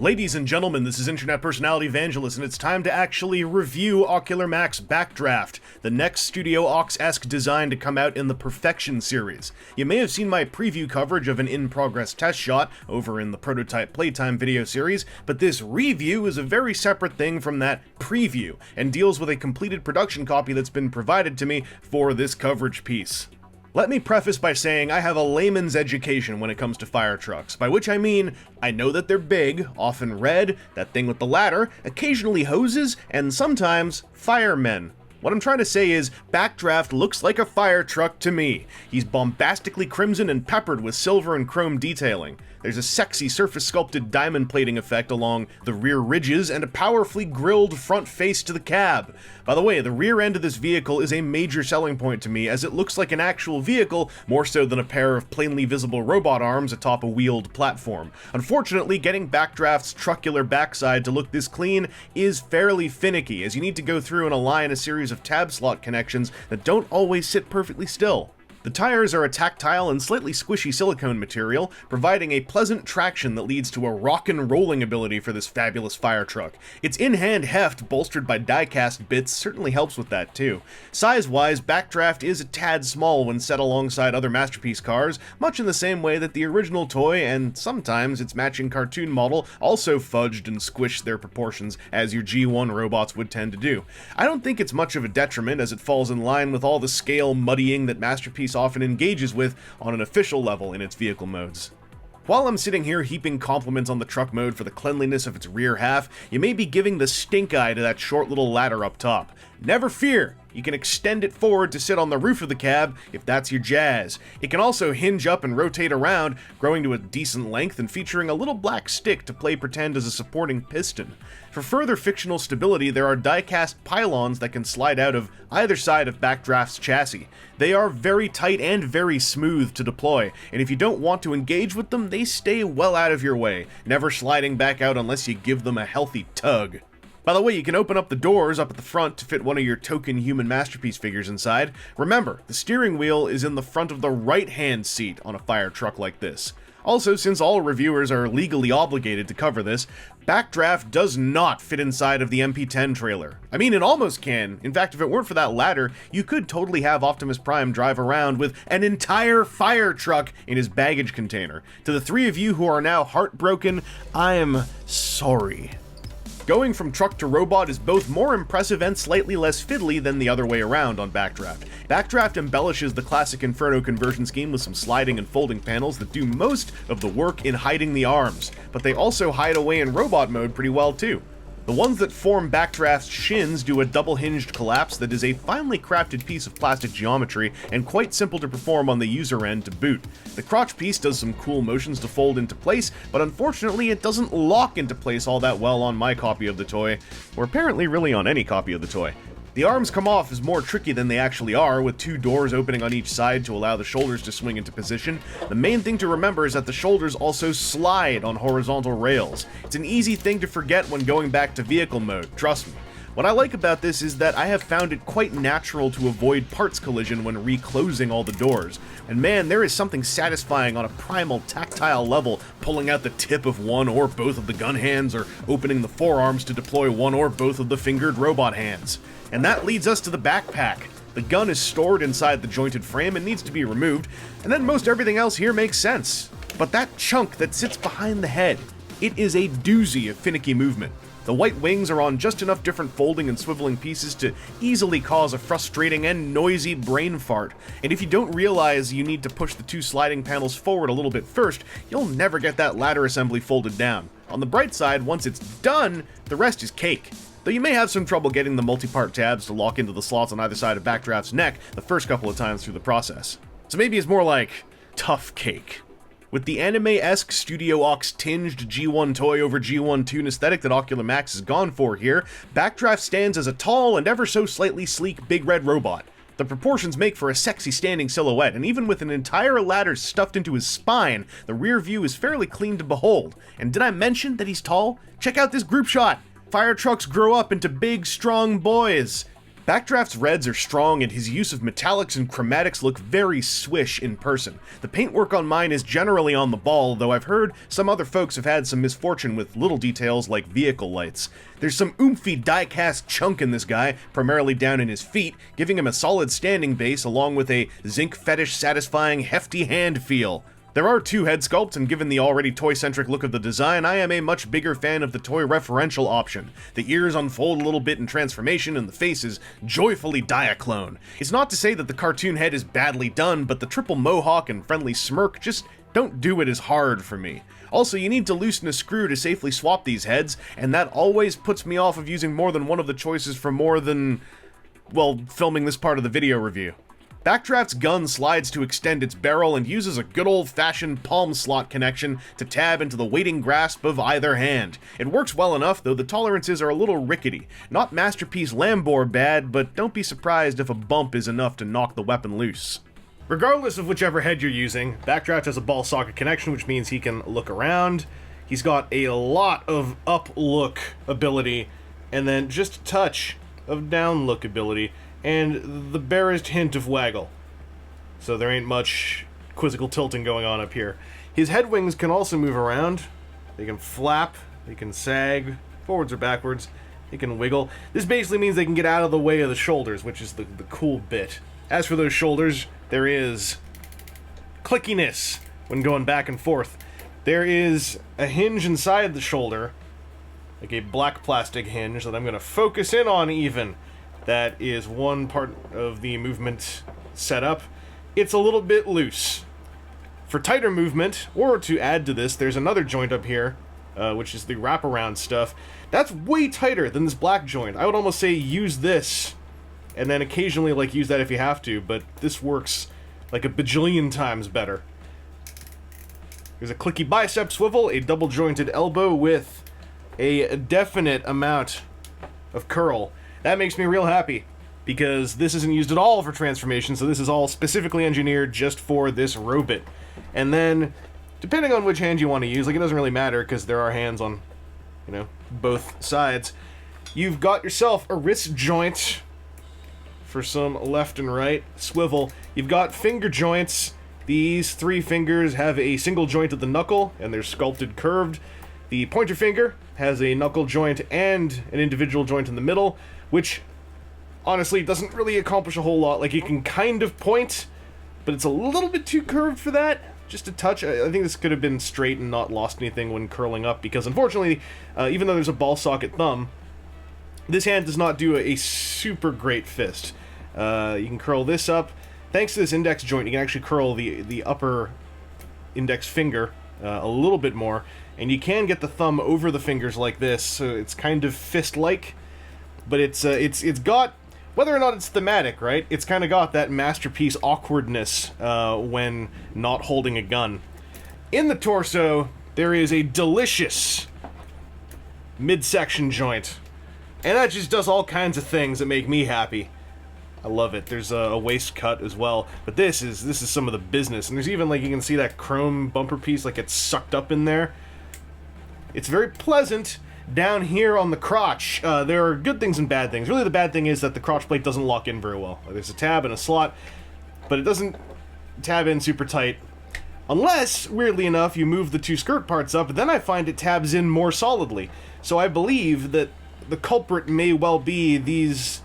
Ladies and gentlemen, this is internet personality Vangelus, and it's time to actually review Ocular Max Backdraft, the next Studio Aux-esque design to come out in the Perfection series. You may have seen my preview coverage of an in-progress test shot over in the Prototype Playtime video series, but this review is a very separate thing from that preview, and deals with a completed production copy that's been provided to me for this coverage piece. Let me preface by saying I have a layman's education when it comes to fire trucks, by which I mean, I know that they're big, often red, that thing with the ladder, occasionally hoses, and sometimes firemen. What I'm trying to say is, Backdraft looks like a fire truck to me. He's bombastically crimson and peppered with silver and chrome detailing. There's a sexy surface-sculpted diamond plating effect along the rear ridges and a powerfully grilled front face to the cab. By the way, the rear end of this vehicle is a major selling point to me, as it looks like an actual vehicle more so than a pair of plainly visible robot arms atop a wheeled platform. Unfortunately, getting Backdraft's trucular backside to look this clean is fairly finicky, as you need to go through and align a series of tab slot connections that don't always sit perfectly still. The tires are a tactile and slightly squishy silicone material, providing a pleasant traction that leads to a rockin' rolling ability for this fabulous fire truck. Its in-hand heft, bolstered by die-cast bits, certainly helps with that too. Size-wise, Backdraft is a tad small when set alongside other Masterpiece cars, much in the same way that the original toy, and sometimes its matching cartoon model, also fudged and squished their proportions, as your G1 robots would tend to do. I don't think it's much of a detriment, as it falls in line with all the scale muddying that Masterpiece often engages with on an official level in its vehicle modes. While I'm sitting here heaping compliments on the truck mode for the cleanliness of its rear half, you may be giving the stink eye to that short little ladder up top. Never fear, you can extend it forward to sit on the roof of the cab if that's your jazz. It can also hinge up and rotate around, growing to a decent length and featuring a little black stick to play pretend as a supporting piston. For further fictional stability, there are die-cast pylons that can slide out of either side of Backdraft's chassis. They are very tight and very smooth to deploy, and if you don't want to engage with them, they stay well out of your way, never sliding back out unless you give them a healthy tug. By the way, you can open up the doors up at the front to fit one of your token human Masterpiece figures inside. Remember, the steering wheel is in the front of the right-hand seat on a fire truck like this. Also, since all reviewers are legally obligated to cover this, Backdraft does not fit inside of the MP10 trailer. I mean, it almost can. In fact, if it weren't for that ladder, you could totally have Optimus Prime drive around with an entire fire truck in his baggage container. To the three of you who are now heartbroken, I'm sorry. Going from truck to robot is both more impressive and slightly less fiddly than the other way around on Backdraft. Backdraft embellishes the classic Inferno conversion scheme with some sliding and folding panels that do most of the work in hiding the arms, but they also hide away in robot mode pretty well too. The ones that form Backdraft's shins do a double-hinged collapse that is a finely crafted piece of plastic geometry and quite simple to perform on the user end to boot. The crotch piece does some cool motions to fold into place, but unfortunately it doesn't lock into place all that well on my copy of the toy, or apparently really on any copy of the toy. The arms come off as more tricky than they actually are, with two doors opening on each side to allow the shoulders to swing into position. The main thing to remember is that the shoulders also slide on horizontal rails. It's an easy thing to forget when going back to vehicle mode, trust me. What I like about this is that I have found it quite natural to avoid parts collision when reclosing all the doors. And man, there is something satisfying on a primal tactile level pulling out the tip of one or both of the gun hands or opening the forearms to deploy one or both of the fingered robot hands. And that leads us to the backpack. The gun is stored inside the jointed frame and needs to be removed, and then most everything else here makes sense. But that chunk that sits behind the head, it is a doozy of finicky movement. The white wings are on just enough different folding and swiveling pieces to easily cause a frustrating and noisy brain fart. And if you don't realize you need to push the two sliding panels forward a little bit first, you'll never get that ladder assembly folded down. On the bright side, once it's done, the rest is cake. Though you may have some trouble getting the multi-part tabs to lock into the slots on either side of Backdraft's neck the first couple of times through the process. So maybe it's more like tough cake. With the anime-esque Studio Aux-tinged G1 toy over G1 toon aesthetic that Ocular Max has gone for here, Backdraft stands as a tall and ever so slightly sleek big red robot. The proportions make for a sexy standing silhouette, and even with an entire ladder stuffed into his spine, the rear view is fairly clean to behold. And did I mention that he's tall? Check out this group shot! Fire trucks grow up into big, strong boys. Backdraft's reds are strong and his use of metallics and chromatics look very swish in person. The paintwork on mine is generally on the ball, though I've heard some other folks have had some misfortune with little details like vehicle lights. There's some oomphy die-cast chunk in this guy, primarily down in his feet, giving him a solid standing base along with a zinc fetish satisfying hefty hand feel. There are two head sculpts, and given the already toy-centric look of the design, I am a much bigger fan of the toy referential option. The ears unfold a little bit in transformation, and the face is joyfully Diaclone. It's not to say that the cartoon head is badly done, but the triple mohawk and friendly smirk just don't do it as hard for me. Also, you need to loosen a screw to safely swap these heads, and that always puts me off of using more than one of the choices for more than, well, filming this part of the video review. Backdraft's gun slides to extend its barrel and uses a good old-fashioned palm slot connection to tab into the waiting grasp of either hand. It works well enough, though the tolerances are a little rickety. Not Masterpiece Lambor bad, but don't be surprised if a bump is enough to knock the weapon loose. Regardless of whichever head you're using, Backdraft has a ball socket connection, which means he can look around. He's got a lot of up-look ability, and then just a touch of down-look ability, and the barest hint of waggle. So there ain't much quizzical tilting going on up here. His head wings can also move around. They can flap, they can sag, forwards or backwards, they can wiggle. This basically means they can get out of the way of the shoulders, which is the cool bit. As for those shoulders, there is clickiness when going back and forth. There is a hinge inside the shoulder, like a black plastic hinge that I'm going to focus in on even. That is one part of the movement setup. It's a little bit loose. For tighter movement, or to add to this, there's another joint up here, which is the wraparound stuff. That's way tighter than this black joint. I would almost say use this, and then occasionally like use that if you have to, but this works like a bajillion times better. There's a clicky bicep swivel, a double jointed elbow with a definite amount of curl. That makes me real happy, because this isn't used at all for transformation, so this is all specifically engineered just for this robot. And then, depending on which hand you want to use, like it doesn't really matter, because there are hands on, you know, both sides. You've got yourself a wrist joint for some left and right swivel. You've got finger joints. These three fingers have a single joint at the knuckle, and they're sculpted curved. The pointer finger has a knuckle joint and an individual joint in the middle, which honestly doesn't really accomplish a whole lot. Like, you can kind of point, but it's a little bit too curved for that. Just a touch. I think this could have been straight and not lost anything when curling up, because unfortunately, even though there's a ball socket thumb, this hand does not do a super great fist. You can curl this up. Thanks to this index joint, you can actually curl the upper index finger a little bit more, and you can get the thumb over the fingers like this, so it's kind of fist-like. But it's got, whether or not it's thematic, right? It's kind of got that Masterpiece awkwardness when not holding a gun. In the torso, there is a delicious midsection joint, and that just does all kinds of things that make me happy. I love it. There's a waist cut as well, but this is some of the business. And there's even, like, you can see that chrome bumper piece, like it's sucked up in there. It's very pleasant. Down here on the crotch, there are good things and bad things. Really, the bad thing is that the crotch plate doesn't lock in very well. Like, there's a tab and a slot, but it doesn't tab in super tight. Unless, weirdly enough, you move the two skirt parts up, then I find it tabs in more solidly. So I believe that the culprit may well be these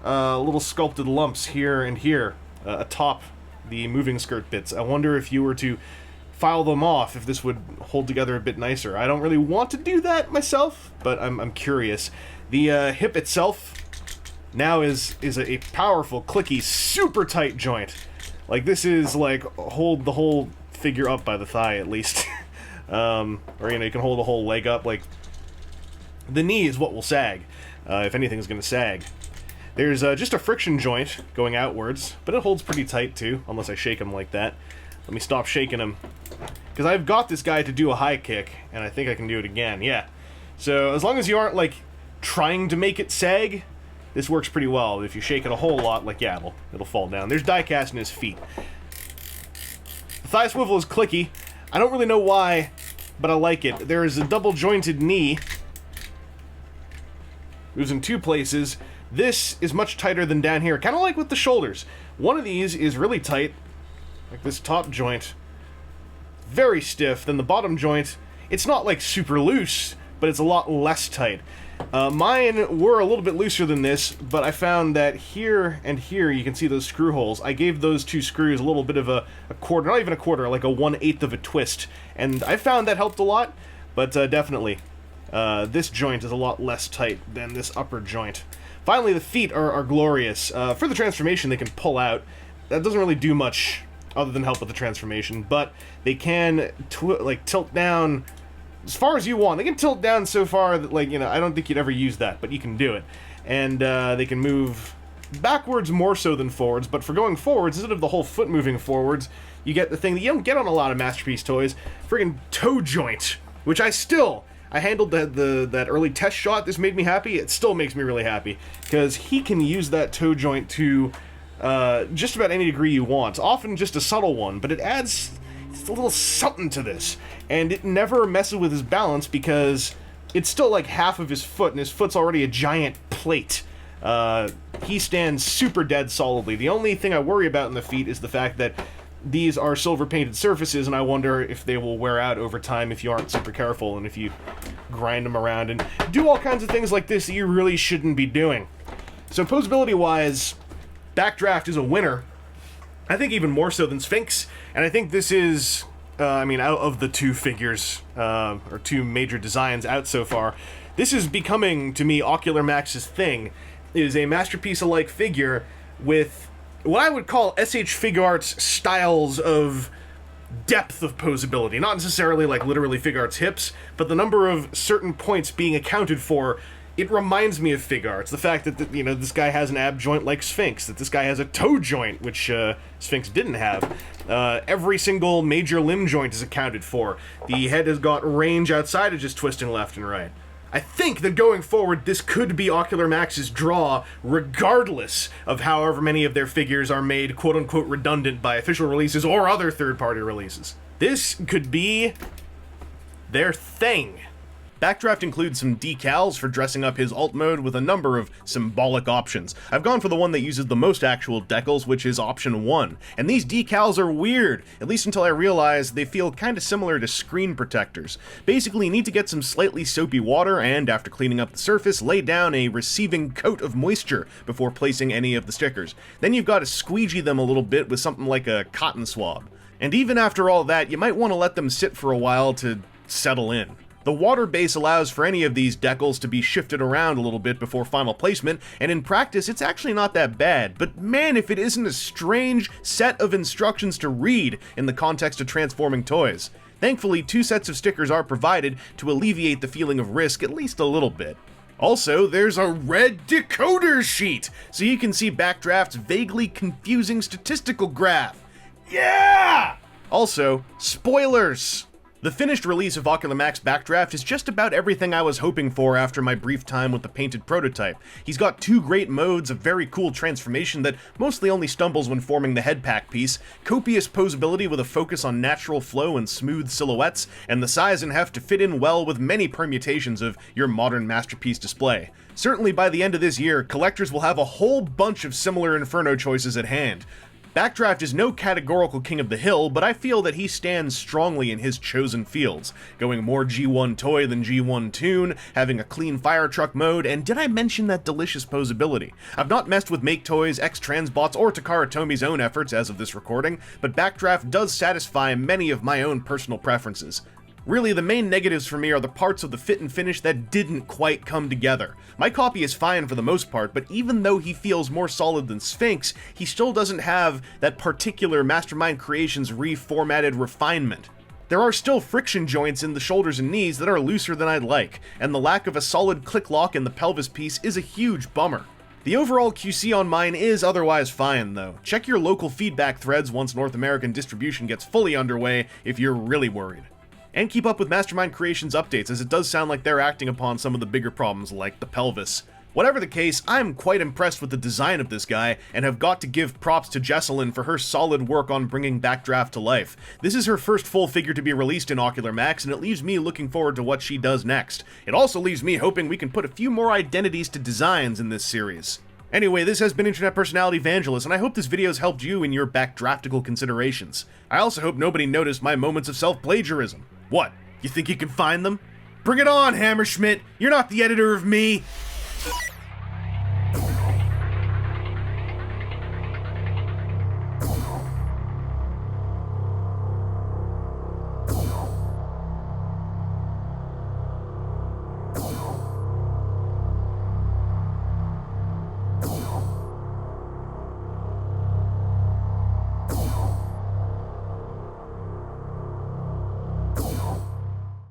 little sculpted lumps here and here atop the moving skirt bits. I wonder if you were to file them off, if this would hold together a bit nicer. I don't really want to do that myself, but I'm curious. The hip itself now is a powerful, clicky, super tight joint. Like, this is like hold the whole figure up by the thigh at least. Or, you know, you can hold the whole leg up. Like, the knee is what will sag, if anything's gonna sag. There's just a friction joint going outwards, but it holds pretty tight too, unless I shake him like that. Let me stop shaking him, because I've got this guy to do a high kick, and I think I can do it again, yeah. So as long as you aren't, like, trying to make it sag, this works pretty well. If you shake it a whole lot, like, yeah, it'll fall down. There's die-cast in his feet. The thigh swivel is clicky. I don't really know why, but I like it. There is a double-jointed knee. Moves in two places. This is much tighter than down here, kind of like with the shoulders. One of these is really tight, like this top joint, very stiff. Then the bottom joint, it's not like super loose, but it's a lot less tight. Mine were a little bit looser than this, but I found that here and here, you can see those screw holes. I gave those two screws a little bit of a quarter, not even a quarter, like a 1/8 of a twist. And I found that helped a lot, but definitely, this joint is a lot less tight than this upper joint. Finally, the feet are glorious. For the transformation, they can pull out. That doesn't really do much other than help with the transformation, but they can tilt down as far as you want. They can tilt down so far that, like, you know, I don't think you'd ever use that, but you can do it. And they can move backwards more so than forwards, but for going forwards, instead of the whole foot moving forwards, you get the thing that you don't get on a lot of Masterpiece toys, friggin' toe joint, which I handled that early test shot. This made me happy. It still makes me really happy, because he can use that toe joint to just about any degree you want. Often just a subtle one, but it adds a little something to this. And it never messes with his balance, because it's still like half of his foot, and his foot's already a giant plate. He stands super dead solidly. The only thing I worry about in the feet is the fact that these are silver painted surfaces, and I wonder if they will wear out over time if you aren't super careful, and if you grind them around and do all kinds of things like this that you really shouldn't be doing. So posability wise, Backdraft is a winner. I think even more so than Sphinx, and I think this is, I mean, out of the two figures, or two major designs out so far, this is becoming, to me, Ocular Max's thing. It is a Masterpiece-alike figure with what I would call SH Figuarts styles of depth of posability. Not necessarily like literally Figuarts hips, but the number of certain points being accounted for. It reminds me of Figuarts. The fact that, you know, this guy has an ab joint like Sphinx, that this guy has a toe joint, which Sphinx didn't have. Every single major limb joint is accounted for. The head has got range outside of just twisting left and right. I think that going forward, this could be Ocular Max's draw, regardless of however many of their figures are made quote-unquote redundant by official releases or other third-party releases. This could be their thing. Backdraft includes some decals for dressing up his alt mode with a number of symbolic options. I've gone for the one that uses the most actual decals, which is option 1. And these decals are weird, at least until I realized they feel kinda similar to screen protectors. Basically, you need to get some slightly soapy water and, after cleaning up the surface, lay down a receiving coat of moisture before placing any of the stickers. Then you've got to squeegee them a little bit with something like a cotton swab. And even after all that, you might want to let them sit for a while to settle in. The water base allows for any of these decals to be shifted around a little bit before final placement, and in practice it's actually not that bad, but man, if it isn't a strange set of instructions to read in the context of transforming toys. Thankfully, 2 sets of stickers are provided to alleviate the feeling of risk at least a little bit. Also, there's a red decoder sheet, so you can see Backdraft's vaguely confusing statistical graph. Yeah! Also, spoilers! The finished release of Ocular Max Backdraft is just about everything I was hoping for after my brief time with the painted prototype. He's got 2 great modes of very cool transformation that mostly only stumbles when forming the head pack piece, copious posability with a focus on natural flow and smooth silhouettes, and the size and heft to fit in well with many permutations of your modern Masterpiece display. Certainly by the end of this year, collectors will have a whole bunch of similar Inferno choices at hand. Backdraft is no categorical king of the hill, but I feel that he stands strongly in his chosen fields, going more G1 toy than G1 tune, having a clean fire truck mode, and did I mention that delicious posability? I've not messed with Make Toys, X-Transbots, or Takara Tomi's own efforts as of this recording, but Backdraft does satisfy many of my own personal preferences. Really, the main negatives for me are the parts of the fit and finish that didn't quite come together. My copy is fine for the most part, but even though he feels more solid than Sphinx, he still doesn't have that particular Mastermind Creations reformatted refinement. There are still friction joints in the shoulders and knees that are looser than I'd like, and the lack of a solid click lock in the pelvis piece is a huge bummer. The overall QC on mine is otherwise fine, though. Check your local feedback threads once North American distribution gets fully underway if you're really worried. And keep up with Mastermind Creations updates, as it does sound like they're acting upon some of the bigger problems like the pelvis. Whatever the case, I'm quite impressed with the design of this guy, and have got to give props to Jessalyn for her solid work on bringing Backdraft to life. This is her first full figure to be released in Ocular Max, and it leaves me looking forward to what she does next. It also leaves me hoping we can put a few more identities to designs in this series. Anyway, this has been Internet Personality Vangelus, and I hope this video has helped you in your backdraftical considerations. I also hope nobody noticed my moments of self-plagiarism. What? You think you can find them? Bring it on, Hammerschmidt! You're not the editor of me!